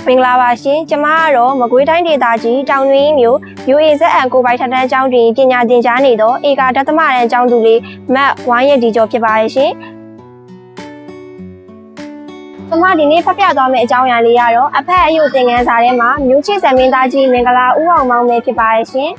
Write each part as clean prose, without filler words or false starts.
မင်္ဂလာပါရှင်ကျမကတော့မကွေးတိုင်းဒေသကြီးတောင်တွင်းမြို့ UAZN ကိုပိုင်ထထန်းကျောင်းတွင်ပညာသင်ကြားနေသောဧကဒသမရန်ကျောင်းသူလေးမတ်ဝိုင်းရဒီကျော်ဖြစ်ပါတယ်ရှင်ကျမဒီနေ့ဖတ်ပြသွားမယ့်အကြောင်းအရာလေးကတော့အဖက်အယုတ်သင်ခန်းစာထဲမှာမြို့ချစ်ဇမင်းသားကြီးမင်္ဂလာဦးအောင်မောင်ပဲဖြစ်ပါတယ်ရှင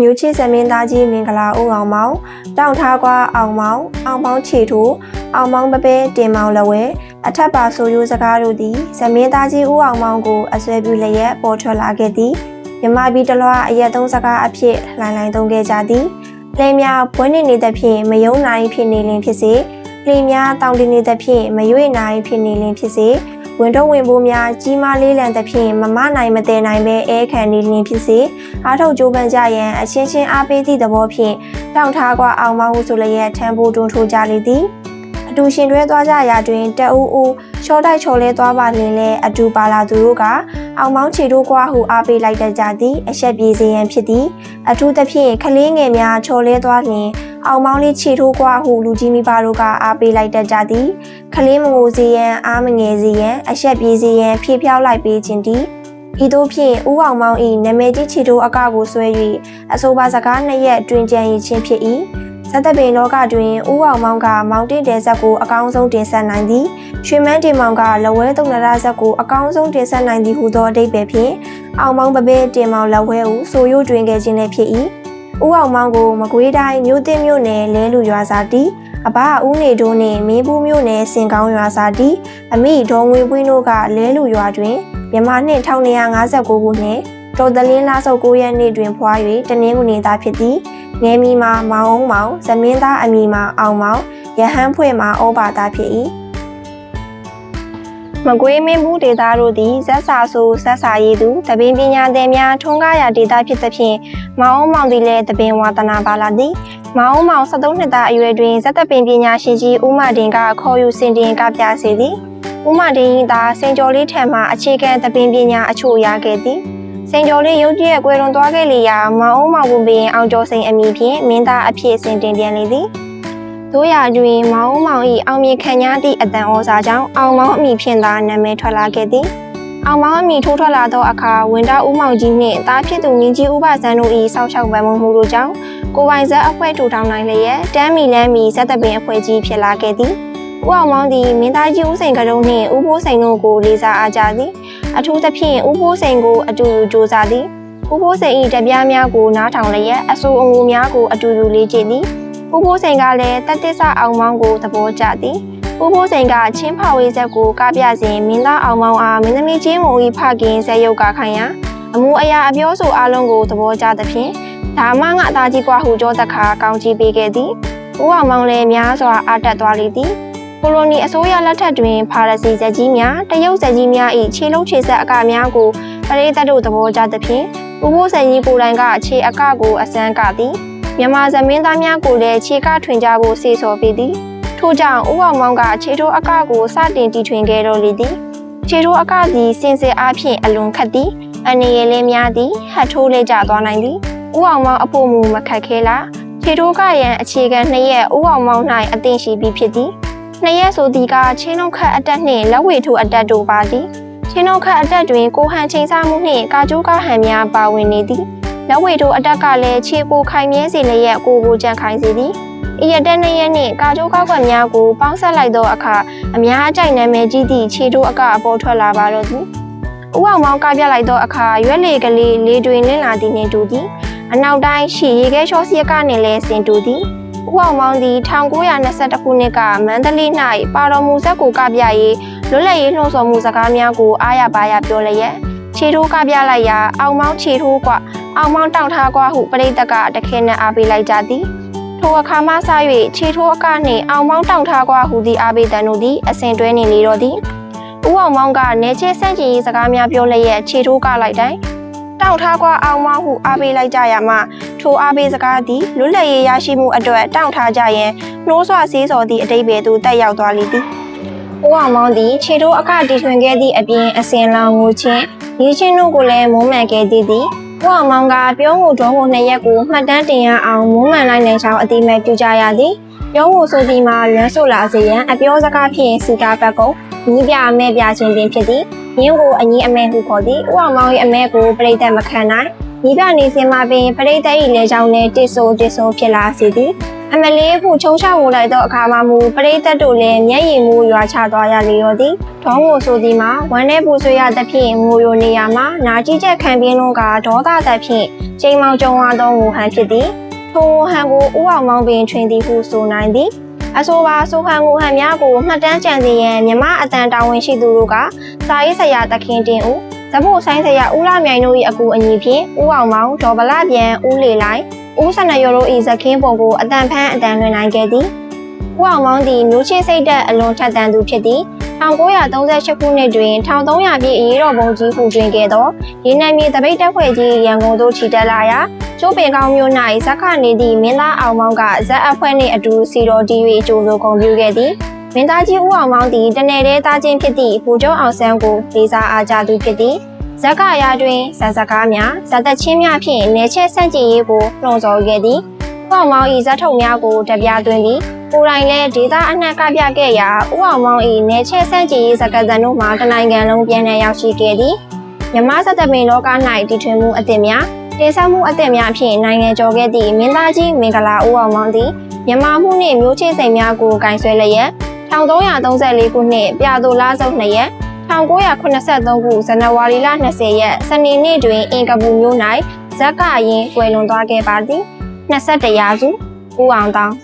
်မြို့ချစ်ဇမင်းသားကြီးမင်္ဂလာဦးအောင်မောင်တောင်ထားကွာအောင်မောင်အောင်မောင်ခြေထိုးအောင်မောင်ပပဲတင်မောင်လဝဲအထက်ပါဆိုရိုးစကားတို့သည်ဇမင်းသားကြီးဦးအောင်မောင်ကိုအဆွဲပြုလျက်ပေါ်ထွက်လာခဲ့သည်မြမပြည်တလွှာအရက်သုံးစကားအဖြစ်လှိုင်သုံးခဲ့ကြသည်လင်းများဘွဲနေနေသဖြင့်မယုံနိုင်ဖြစ်နေလင်းဖြစ်စေလင်းများတောင်တနေသဖြင့်မရွေ့နိုင်ဖြစ်နေလင်းဖြစ်စေဝင်တော့ဝင်ပိုးများကြီးမားလေးလံသဖြင့်မမနိုင်မတည်နိုင်ပဲအဲခံနေလင်းဖြစ်စေအားထုတ်ကြိုးပမ်းကြရန်အချင်းချင်းအားပေးသည့်သဘောဖြင့်တောင့်ထားကွာအောင်မောင်ဟုဆိုလျက်ထမ်းဖို့တွန်းထိုးကြလေသည်အတူရှင်တွဲသွားကြရာတွင်တအူးဦးချောတိုက်ချော်လဲသွားပါလင်လဲအတူပါလာသူတို့ကအောင်မောင်ခြေတို့ကွာဟုအားပေးလိုက်တတ်ကြသည်အဆက်ပြေးစေရန်ဖြစ်သည်အထူးသဖြင့်ကလေးငယ်များချော်လဲသွားလင်အောင်မောင်လေးခြေထိုးကွာဟုလူကြီးမိဘတို့ကအားပေးလိုက်တတ်ကြသည်ကလေးမငိုစေရန်အားမငယ်စေရန်အဆက်ပြေးစေရန်ဖြည့်ဖြောက်လိုက်ပေးခြင်းသည်ဤသို့ဖြင့်ဦးအောင်မောင်၏နာမည်ကြီးခြေထိုးအကကိုဆွဲ၍အဆိုပါစကားနှစ်ရက်တွင်ကြံရခြင်းဖြစ်၏ဇက်တပင်လောကတွင်ဦးအောင်မောင်ကမောင်တင်တဲ့ဇက်ကိုအကောင်းဆုံးတင်ဆက်နိုင်သည်ရွှေမန်းတင်မောင်ကလဝဲတုံနရဇက်ကိုအကောင်းဆုံးတင်ဆက်နိုင်သည်ဟုသောအဓိပ္ပာယ်ဖြင့်အောင်မောင်ပပဲတင်မောင်လဝဲဟုဆိုရိုးတွင်ခဲ့ခြင်းလည်းဖြစ်၏ဦးအောင်မောင်ကိုမကွေးတိုင်းမြို့သစ်မြို့နယ်လဲလူရွာစာတီအဘဦးနေတို့နှင့်မင်းဘူးမြို့နယ်စင်ကောင်းရွာစာတီအမိဒေါ်ငွေပွင်းတို့ကလဲလူရွာတွင်မြန်မာနှစ်1959ခုနှစ်တော်တလင်းလဆုပ်9ရက်နေ့တွင်ဖွာ၍တနင်္ဂနွေသားဖြစ်သည်ငယ်မီမှာမောင်အောင်မောင်ဇမင်းသားအမီမှာအောင်မောင်ရဟန်းဖွဲ့မှာဩဘာသာဖြစ်၏မကွေးမင်းဘူးဒေသတို့သည်ဇက်စာဆိုဇက်စာရည်သူတပင်ပညာသင်များထွန်းကားရာဒေသဖြစ်သဖြင့်မောင်အောင်မောင်သည်လည်းတပင်ဝါသနာပါလာသည်မောင်အောင်မောင်73နှစ်သားအရွယ်တွင်ဇက်တပင်ပညာရှင်ကြီးဦးမတင်ကခေါ်ယူစင်တင်ကပြစေသည်ဦးမတင်၏သာစင်ကျော်လေးထံမှအခြေခံတပင်ပညာအချို့ရခဲ့သည်စင်ကျော်လေးရုတ်တရက်ကွယ်လွန်သွားခဲ့လေရာမောင်အောင်မောင်ဘုံပင်အောင်ကျော်စိန်အမည်ဖြင့်မင်းသားအဖြစ်စင်တင်ပြန်လေသည်တို့ရာတွင်မောင်အောင်မောင်၏အောင်မြင်ခံရသည့်အတန်ဩဇာကြောင့်အောင်မောင်အမည်ဖြင့်သာနာမည်ထွက်လာခဲ့သည်အောင်မောင်အမည်ထိုးထွက်လာသောအခါဝန်သားဦးမောင်ကြီးနှင့်သားဖြစ်သူမြင်းကြီးဦးပါဇန်တို့၏စောက်ရှောက်ပံ့ပိုးမှုတို့ကြောင့်ကိုပိုင်ဇက်အဖွဲ့ထူထောင်နိုင်လျက်တမ်းမီလမ်းမီဇက်တပင်အဖွဲ့ကြီးဖြစ်လာခဲ့သည်ဦးအောင်မောင်သည်မင်းသားကြီးဦးစိန်ကတုံးနှင့်ဦးဖိုးစိန်တို့ကိုလေးစားအားကြသည်အထူးသဖြင့်ဦးဖိုးစိန်ကိုအတူတူကြိုးစားသည်ဦးဖိုးစိန်၏တပြားများကိုနားထောင်လျက်အဆိုအငိုများကိုအတူတူလေ့ကျင့်သည်ဦးဖိုးစိန်ကလည်းတတ္တဆအောင်မောင်ကိုသဘောကျသည်ဦးဖိုးစိန်ကချင်းဖောက်ဝေးဆက်ကိုကပြစဉ်မင်းသားအောင်မောင်အားမင်းသမီးချင်းမုံ၏ဖခင်ဇက်ရုပ်ကခိုင်ရာအမှုအရာအပြောဆိုအလုံးကိုသဘောကျသဖြင့်ဒါမှငါအသားကြီးกว่าဟုကြောတခါကောင်းချီးပေးခဲ့သည်ဦးအောင်မောင်လည်းများစွာအားတက်သွားလေသည်ကိုလိုနီအစိုးရလက်ထက်တွင်ဖာရစီဇက်ကြီးများတရုတ်ဇက်ကြီးများ၏ခြေလုံးခြေဆက်အကများကိုပရိသတ်တို့သဘောကျသဖြင့်ဦးဖိုးစိန်ကြီးကိုယ်တိုင်ကခြေအကကိုအစမ်းကသည်မြန်မာဇမင်းသားများကိုလည်းခြေကထွင်ကြဖို့စေဆော်ပေးသည်ထို့ကြောင့်ဦးအောင်မောင်ကခြေထိုးအကကိုစတင်တီထွင်ခဲ့တော်လေသည်ခြေထိုးအကသည်စင်စစ်အားဖြင့်အလွန်ခက်သည်အနေရလည်းများသည်ဟတ်ထိုးလဲကျသွားနိုင်သည်ဦးအောင်မောင်အဖို့မူမခက်ခဲလားခြေထိုးကရန်အခြေခံ2ရက်ဦးအောင်မောင်၌အသင့်ရှိပြီးဖြစ်သည်2ရက်ဆိုသည်ကချင်းနှုတ်ခတ်အတက်နှင့်လက်ဝေထိုးအတက်တို့ပါသည်ချင်းနှုတ်ခတ်အတက်တွင်ကိုဟန်ချိန်ဆမှုနှင့်ကာကျိုးကဟန်များပါဝင်နေသည်လက်ဝေထိုးအတက်ကလည်းခြေကိုခိုင်မြဲစေလျက်ကိုကြံ့ခိုင်စေသည်ဤရတဲ့2ရက်နှင့်ကာကျိုးကောက်ွက်များကိုပေါင်းဆက်လိုက်သောအခါအများအကြိုက်နာမည်ကြီးသည့်ခြေထိုးအကအပေါ်ထွက်လာပါတော့သည်ဦးအောင်မောင်ကပြလိုက်သောအခါရွက်လေကလေးလေးတွင်လင်းလာသည်နှင့်တူသည်အနောက်တိုင်းရှိရေခဲချောစီကနှင့်လည်းဆင်တူသည်ဦးအောင်မောင်သည်1922ခုနှစ်ကမန္တလေး၌ပါတော်မူဇက်ကိုကပြရေးလွတ်လပ်ရေးလှုံ့ဆော်မှုစကားများကိုအားရပါရပြောလျက်ခြေထိုးကပြလိုက်ရာအောင်မောင်ခြေထိုးกว่าအောင်မောင်တောင့်ထားกว่าဟုပရိသတ်ကတခဲနဲ့အားပေးလိုက်ကြသည်ထိုအခါမှစ၍ခြေထိုးအကနှင့်အောင်မောင်တောင့်ထားกว่าဟုသည့်အားပေးတန်တို့သည်အစဉ်တွဲနေလေတော့သည်ဦးအောင်မောင်ကနေချဲဆန့်ကျင်ရေးစကားများပြောလျက်ခြေထိုးကလိုက်တိုင်းတောင့်ထားกว่าအောင်မောင်ဟုအားပေးလိုက်ကြရမှထိုအားပေးစကားသည်လွတ်လပ်ရေးရရှိမှုအတွက်တောင့်ထားကြရန်နှိုးဆွဆေးစော်သည့်အတိတ်ပဲသို့တက်ရောက်သွားလေသည်ဦးအောင်မောင်သည်ခြေထိုးအကတီထွင်ခဲ့သည့်အပြင်အစဉ်လောင်ငိုချင်းရေးချင်းတို့ကိုလည်းမုန်းမှန်ခဲ့သည်ဦး အောင်မောင်ကပြောမှုတော်မှုနှစ်ရက်ကိုမှတ်တမ်းတင်ရအောင်မုန်းမှန်လိုက်နိုင်ကြောင်းအတိအမဲ့ပြုကြရသည်ပြောမှုဆိုသည်မှာလွမ်းဆိုလာစေရန်အပြောစကားဖြင့်စီကာပတ်ကုန်ညီးပြအမဲပြခြင်းပင်ဖြစ်သည်ရင်းကိုအညီအမဲဟုခေါ်သည်ဦးအောင်မောင်၏အမဲကိုပြိတ္တမခံနိုင်ညီးပြနေစဉ်မှာပင်ပြိတ္တ၏လေကြောင်းနဲ့တစ်ဆိုဖြစ်လာစေသည်အမလေးဟုချုံချဝလိုက်သောအခါမှမူပရိသတ်တို့လည်းမျက်ရည်မူရွာချသွားရလေရောသည်ဒေါငိုဆိုသည်မှာဝမ်းထဲပူဆွေးရသဖြင့်ငိုရိုနေရမှာနာကြည့်ချက်ခံပြင်းလုံးကဒေါသသဖြင့်ချိန်မောင်ကြုံရသောဝဟန်ဖြစ်သည်ထိုဝဟန်ကိုဦးအောင်မောင်ပင်ထွင်သည်ဟုဆိုနိုင်သည်အဆိုပါဆိုဟန်ကိုဟန်များကိုမှတ်တမ်းကြံစီရန်မြမအတန်တာဝန်ရှိသူတို့ကစာရေးဆရာသခင်တင်ဦးဇဘို့ဆိုင်ဆရာဦးလာမြိုင်တို့၏အကူအညီဖြင့်ဦးအောင်မောင်ဒေါ်ဗလပြန်ဦးလေလိုက်ဦးစနရော်တို့၏ဇခင်းပုံကိုအတန်ဖန်းအတန်လွှင့်နိုင်ခဲ့သည်ဦးအောင်မောင်သည်မျိုးချစ်စိတ်သက်အလွန်ထက်သန်သူဖြစ်သည်1938ခုနှစ်တွင်1300ပြည့်အရေးတော်ပုံကြီးဟူတွင်ခဲ့သောရေနံမြေတပိတ်တက်ဖွဲ့ကြီးရန်ကုန်သို့ချီတက်လာရာကျိုးပင်ကောင်းမြို့၌ဇက်ခနေသည့်မင်းသားအောင်မောင်ကဇက်အဖွဲ့နှင့်အတူစီတော်တီး၍ကြိုးစိုးဂုဏ်ပြုခဲ့သည်မင်းသားကြီးဦးအောင်မောင်သည်တနယ်တဲသားချင်းဖြစ်သည့်ဘူကျောင်းအောင်ဆန်းကိုလေးစားအားကြသူဖြစ်သည်ဇက်ကရာတွင်ဇက်စကားများဇက်သက်ချင်းများဖြင့်နေချက်ဆန့်ကျင်ရေးကိုနှုံဆော်ခဲ့သည်ဦးအောင်မောင်၏ဇက်ထုံများကိုတပြားသွင်းသည်ကိုယ်တိုင်လည်းဒေသအနှံ့ကပြခဲ့ရာဦးအောင်မောင်၏နေချက်ဆန့်ကျင်ရေးဇက်ကသံတို့မှာတနိုင်ငံလုံးပြန်လည်ရောက်ရှိခဲ့သည်မြမဇက်တပင်လောက၌တည်ထွင်မှုအသစ်များတင်ဆက်မှုအသစ်များဖြင့်နိုင်ငံကျော်ခဲ့သည့်မင်းသားကြီးမင်္ဂလာဦးအောင်မောင်သည်မြန်မာမှုနှင့်မျိုးချစ်စိန်များကိုဂင်ဆွဲလျက်1334ခုနှစ်ပြတိုလစုပ်2ရက်1983ခုဇန်နဝါရီလ20ရက်စနေနေ့တွင်အင်ကပူမြို့၌ဇက်ကရင်ကွယ်လွန်သွားခဲ့ပါသည်21ရာစုဦးအောင်တောင်